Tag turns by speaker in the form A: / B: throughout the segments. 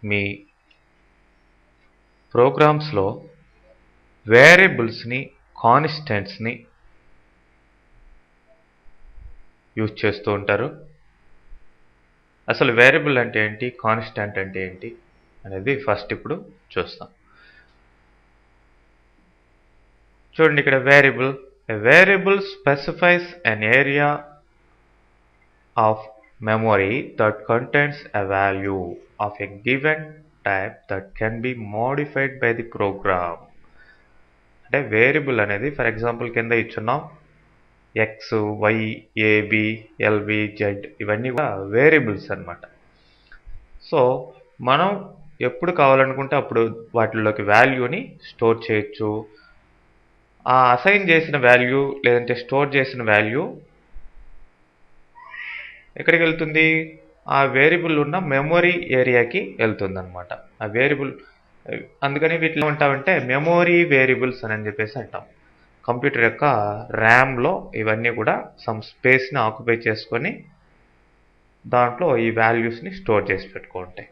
A: మీ ప్రోగ్రామ్స్లో వేరియబుల్స్ని కాన్స్టెంట్స్ని యూజ్ చేస్తూ ఉంటారు. అసలు వేరియబుల్ అంటే ఏంటి, కాన్స్టెంట్ అంటే ఏంటి అనేది ఫస్ట్ ఇప్పుడు చూస్తాం. చూడండి, ఇక్కడ variable, a variable specifies an area of memory that contains a value of a given type that can be modified by the program. అంటే వేరియబుల్ అనేది ఫర్ ఎగ్జాంపుల్ కింద ఇచ్చున్నాం X, Y, A B, L B, Z ఇవన్నీ కూడా variables అన్నమాట. So మనం ఎప్పుడు కావాలనుకుంటే అప్పుడు వాటిలోకి వాల్యూని స్టోర్ చేయొచ్చు. ఆ అసైన్ చేసిన వాల్యూ లేదంటే స్టోర్ చేసిన వాల్యూ ఎక్కడికి వెళ్తుంది, ఆ వేరియబుల్ ఉన్న మెమొరీ ఏరియాకి వెళ్తుంది అనమాట. ఆ వేరియబుల్, అందుకని వీటిలో ఉంటామంటే మెమొరీ వేరియబుల్స్ అని చెప్పేసి అంటాం. కంప్యూటర్ యొక్క ర్యామ్లో ఇవన్నీ కూడా సమ్ స్పేస్ని ఆక్యుపై చేసుకొని దాంట్లో ఈ వాల్యూస్ని స్టోర్ చేసి పెట్టుకుంటాయి.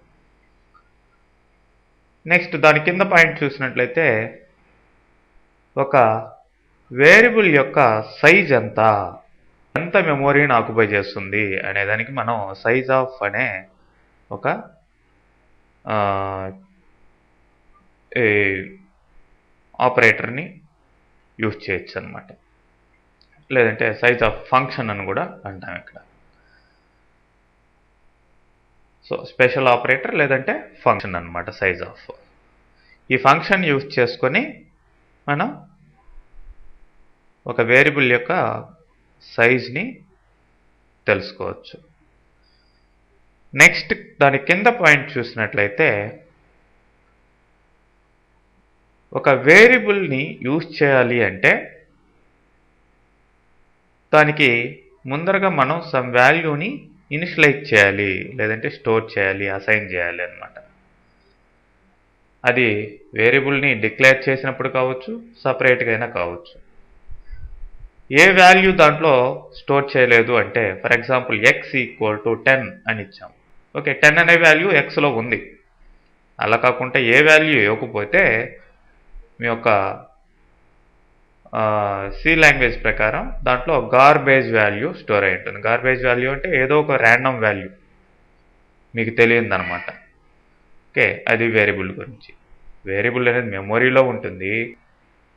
A: నెక్స్ట్ దాని కింద పాయింట్ చూసినట్లయితే ఒక వేరియబుల్ యొక్క సైజ్ ఎంత మెమొరీని ఆక్యుపై చేస్తుంది అనేదానికి మనం సైజ్ ఆఫ్ అనే ఒక ఆపరేటర్ని యూజ్ చేయొచ్చు అనమాట. లేదంటే సైజ్ ఆఫ్ ఫంక్షన్ అని కూడా అంటాం ఇక్కడ. సో స్పెషల్ ఆపరేటర్ లేదంటే ఫంక్షన్ అనమాట సైజ్ ఆఫ్. ఈ ఫంక్షన్ యూజ్ చేసుకొని మనం ఒక వేరియబుల్ యొక్క సైజ్ని తెలుసుకోవచ్చు. నెక్స్ట్ దాని కింద పాయింట్ చూసినట్లయితే ఒక వేరియబుల్ని యూజ్ చేయాలి అంటే దానికి ముందరగా మనం సమ్ వాల్యూని ఇనిషియలైజ్ చేయాలి, లేదంటే స్టోర్ చేయాలి, అసైన్ చేయాలి అన్నమాట. అది వేరియబుల్ని డిక్లేర్ చేసినప్పుడు కావచ్చు, సపరేట్గా అయినా కావచ్చు. ఏ వాల్యూ దాంట్లో స్టోర్ చేయలేదు అంటే for example X equal to 10 అని ఇచ్చాం. ఓకే, 10 అనే వాల్యూ ఎక్స్లో ఉంది. అలా కాకుండా ఏ వాల్యూ ఇవ్వకపోతే మీ యొక్క సి లాంగ్వేజ్ ప్రకారం దాంట్లో గార్బేజ్ వాల్యూ స్టోర్ అయి ఉంటుంది. గార్బేజ్ వాల్యూ అంటే ఏదో ఒక ర్యాండమ్ వాల్యూ మీకు తెలియదు అనమాట. ఓకే, అది వేరియబుల్ గురించి. వేరియబుల్ అనేది మెమొరీలో ఉంటుంది,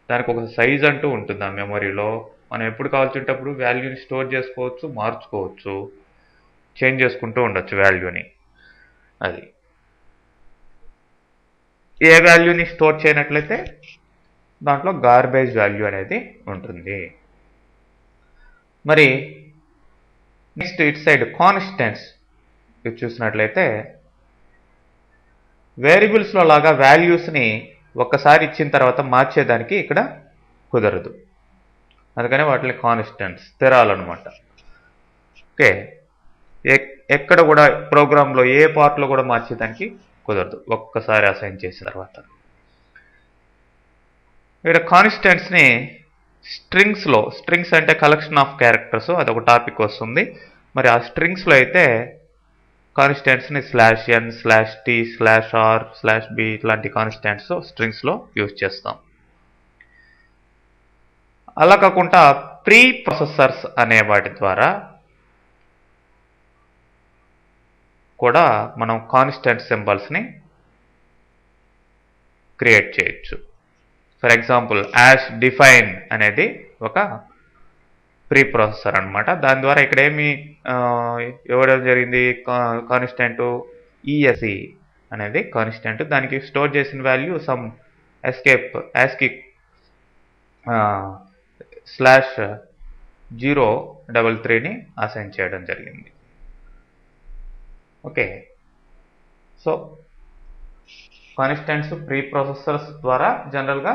A: దానికి ఒక సైజ్ అంటూ ఉంటుంది. ఆ మెమొరీలో మనం ఎప్పుడు కావాల్సింటే అప్పుడు వాల్యూని స్టోర్ చేసుకోవచ్చు, మార్చుకోవచ్చు, చేంజ్ చేసుకుంటూ ఉండొచ్చు వాల్యూని. అది ఏ వాల్యూని స్టోర్ చేయనట్లయితే దాంట్లో గార్బేజ్ వాల్యూ అనేది ఉంటుంది. మరి నెక్స్ట్ ఇట్ సైడ్ కాన్స్టెంట్స్ ఇది చూసినట్లయితే వేరియబుల్స్లో లాగా వాల్యూస్ని ఒక్కసారి ఇచ్చిన తర్వాత మార్చేదానికి ఇక్కడ కుదరదు. అందుకని వాటిని కాన్స్టెంట్స్, స్థిరాలన్నమాట. ఓకే, ఎక్కడ కూడా ప్రోగ్రాంలో ఏ పార్ట్లో కూడా మార్చేదానికి కుదరదు ఒక్కసారి అసైన్ చేసిన తర్వాత. ఇక్కడ కాన్స్టెంట్స్ని స్ట్రింగ్స్ అంటే కలెక్షన్ ఆఫ్ క్యారెక్టర్స్, అదొక టాపిక్ వస్తుంది. మరి ఆ స్ట్రింగ్స్లో అయితే కాన్స్టెంట్స్ని /n, /t, /r, /b ఇట్లాంటి కాన్స్టెంట్స్ స్ట్రింగ్స్లో యూజ్ చేస్తాం. అలా కాకుండా ప్రీ ప్రాసెసర్స్ అనే వాటి ద్వారా కూడా మనం కాన్స్టెంట్ సింబల్స్ని క్రియేట్ చేయొచ్చు. ఫర్ ఎగ్జాంపుల్ #define అనేది ఒక ప్రీ ప్రాసెసర్ అనమాట. దాని ద్వారా ఇక్కడ ఏమి ఇవ్వడం జరిగింది, కాన్స్టెంట్ ESE అనేది కాన్స్టెంట్. దానికి స్టోర్ చేసిన వాల్యూ సమ్ ASCII /033ని అసైన్ చేయడం జరిగింది. Okay, so constants pre processors ద్వారా జనరల్గా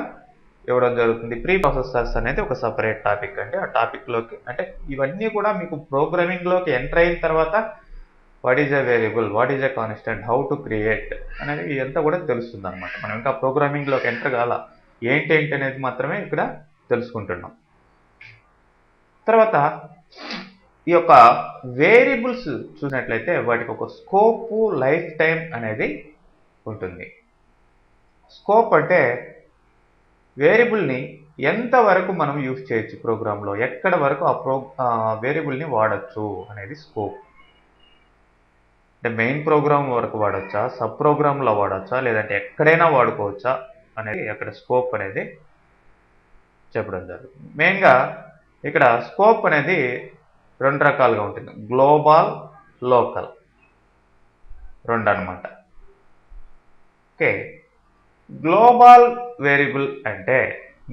A: ఇవ్వడం జరుగుతుంది. ప్రీ ప్రాసెసర్స్ అనేది ఒక సపరేట్ టాపిక్. అంటే ఆ టాపిక్లోకి అంటే ఇవన్నీ కూడా మీకు ప్రోగ్రామింగ్లోకి ఎంటర్ అయిన తర్వాత what is a variable, what is a constant, how to create అనేది ఇదంతా కూడా తెలుస్తుంది అనమాట. మనం ఇంకా ప్రోగ్రామింగ్లోకి ఎంటర్ కాల, ఏంటి అనేది మాత్రమే ఇక్కడ తెలుసుకుంటున్నాం. తర్వాత ఈ యొక్క వేరియబుల్స్ చూసినట్లయితే వాటికి ఒక స్కోపు, లైఫ్ టైం అనేది ఉంటుంది. స్కోప్ అంటే వేరియబుల్ని ఎంతవరకు మనం యూజ్ చేయొచ్చు ప్రోగ్రాంలో, ఎక్కడ వరకు ఆ వేరియబుల్ని వాడచ్చు అనేది స్కోప్. అంటే మెయిన్ ప్రోగ్రామ్ వరకు వాడచ్చా, సబ్ ప్రోగ్రామ్లో వాడచ్చా, లేదంటే ఎక్కడైనా వాడుకోవచ్చా అనేది అక్కడ స్కోప్ అనేది చెప్పడం జరుగుతుంది. మెయిన్గా ఇక్కడ స్కోప్ అనేది రెండు రకాలుగా ఉంటుంది, గ్లోబల్, లోకల్, రెండు అనమాట. ఓకే, గ్లోబల్ వేరియబుల్ అంటే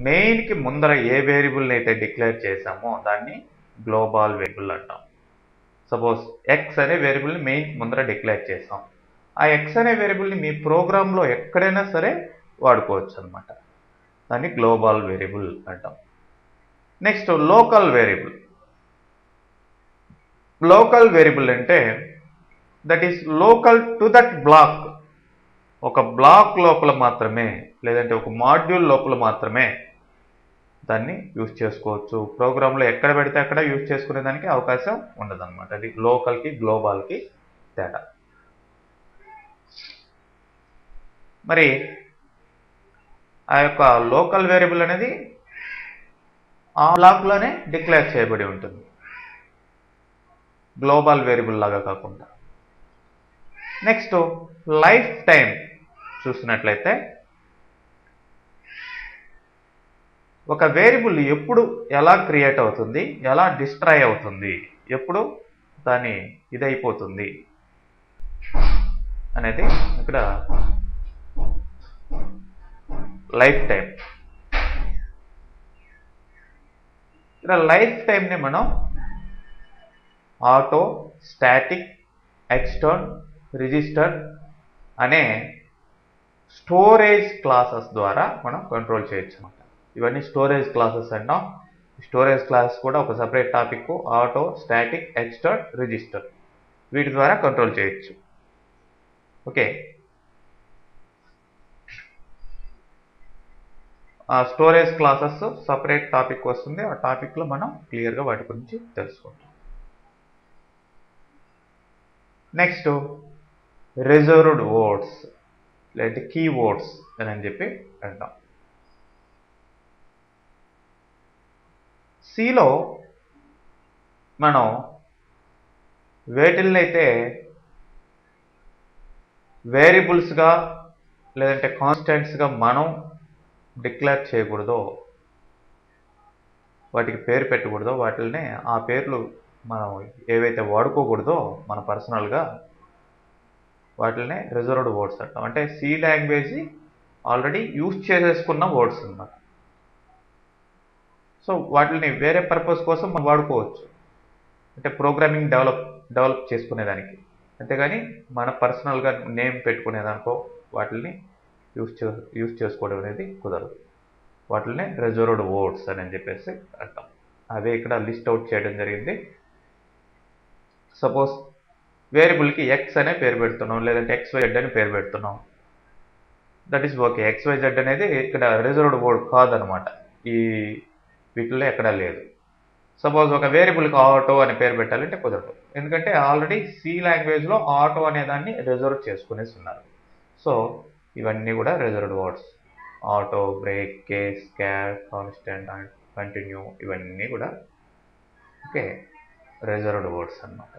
A: మెయిన్కి ముందర ఏ వేరియబుల్ని అయితే డిక్లేర్ చేసామో దాన్ని గ్లోబల్ వేరియబుల్ అంటాం. సపోజ్ ఎక్స్ అనే వేరియబుల్ని మెయిన్ ముందర డిక్లేర్ చేసాం. ఆ ఎక్స్ అనే వేరియబుల్ని మీ ప్రోగ్రాంలో ఎక్కడైనా సరే వాడుకోవచ్చు అనమాట. దాన్ని గ్లోబల్ వేరియబుల్ అంటాం. Next local variable. Local variable అంటే that is local to that block. ఒక బ్లాక్ లోపల మాత్రమే, లేదంటే ఒక మాడ్యూల్ లోపల మాత్రమే దాన్ని యూజ్ చేసుకోవచ్చు. ప్రోగ్రాంలో ఎక్కడ పెడితే అక్కడ యూజ్ చేసుకునే దానికి అవకాశం ఉండదన్నమాట. అది లోకల్కి గ్లోబల్కి తేడా. మరి ఆ యొక్క లోకల్ వేరియబుల్ అనేది ఆ బ్లాక్లోనే డిక్లేర్ చేయబడి ఉంటుంది, గ్లోబల్ వేరియబుల్ లాగా కాకుండా. నెక్స్ట్ లైఫ్ టైం చూసినట్లయితే ఒక వేరియబుల్ ఎప్పుడు ఎలా క్రియేట్ అవుతుంది, ఎలా డిస్ట్రాయ్ అవుతుంది, ఎప్పుడు దాని ఇదైపోతుంది అనేది ఇక్కడ లైఫ్ టైం. ఇక్కడ లైఫ్ టైంని మనం ఆటో, స్టాటిక్, ఎక్స్టర్న్, రిజిస్టర్ అనే స్టోరేజ్ క్లాసెస్ ద్వారా మనం కంట్రోల్ చేయొచ్చు అన్నమాట. ఇవన్నీ స్టోరేజ్ క్లాసెస్ అంటాం. స్టోరేజ్ క్లాస్ కూడా ఒక separate topic. Auto, static, ఎక్స్టర్న్, register, వీటి ద్వారా కంట్రోల్ చేయొచ్చు. ఓకే, ఆ స్టోరేజ్ క్లాసెస్ సపరేట్ టాపిక్ వస్తుంది. ఆ టాపిక్లో మనం క్లియర్గా వాటి గురించి తెలుసుకుంటాం. నెక్స్ట్ రిజర్వ్డ్ వర్డ్స్ లేదంటే కీవర్డ్స్ అని చెప్పి అంటాం. సిలో మనం వేటిల్నైతే వేరియబుల్స్గా లేదంటే కాన్స్టెంట్స్గా మనం డిక్లేర్ చేయకూడదో, వాటికి పేరు పెట్టకూడదో, వాటిల్నే ఆ పేర్లు మనం ఏవైతే వాడుకోకూడదో మన పర్సనల్గా, వాటిల్నే రిజర్వ్డ్ వర్డ్స్ అంటాం. అంటే సి లాంగ్వేజ్ ఆల్రెడీ యూజ్ చేసేసుకున్న వర్డ్స్ అన్నమాట. సో వాటిని వేరే పర్పస్ కోసం మనం వాడుకోవచ్చు, అంటే ప్రోగ్రామింగ్ డెవలప్ చేసుకునేదానికి. అంతేగాని మన పర్సనల్గా నేమ్ పెట్టుకునేదానికో వాటిని యూజ్ చేసుకోవడం అనేది కుదరదు. వాటినే రిజర్వ్డ్ వర్డ్స్ అని చెప్పేసి అంటాం. అవే ఇక్కడ లిస్ట్ అవుట్ చేయడం జరిగింది. సపోజ్ వేరియబుల్కి ఎక్స్ అనే పేరు పెడుతున్నాం, లేదంటే XYZ అని పేరు పెడుతున్నాం. That is okay. XYZ అనేది ఇక్కడ రిజర్వ్డ్ వర్డ్ కాదనమాట, ఈ వీటిల్లో ఎక్కడా లేదు. సపోజ్ ఒక వేరియబుల్కి ఆటో అని పేరు పెట్టాలంటే కుదరదు, ఎందుకంటే ఆల్రెడీ సి లాంగ్వేజ్లో ఆటో అనేదాన్ని రిజర్వ్ చేసుకునేసి ఉన్నారు. సో ఇవన్నీ కూడా reserved words. Auto, break, case, char, constant and continue, ఇవన్నీ కూడా ఓకే రిజర్వ్డ్ వర్డ్స్ అన్నమాట.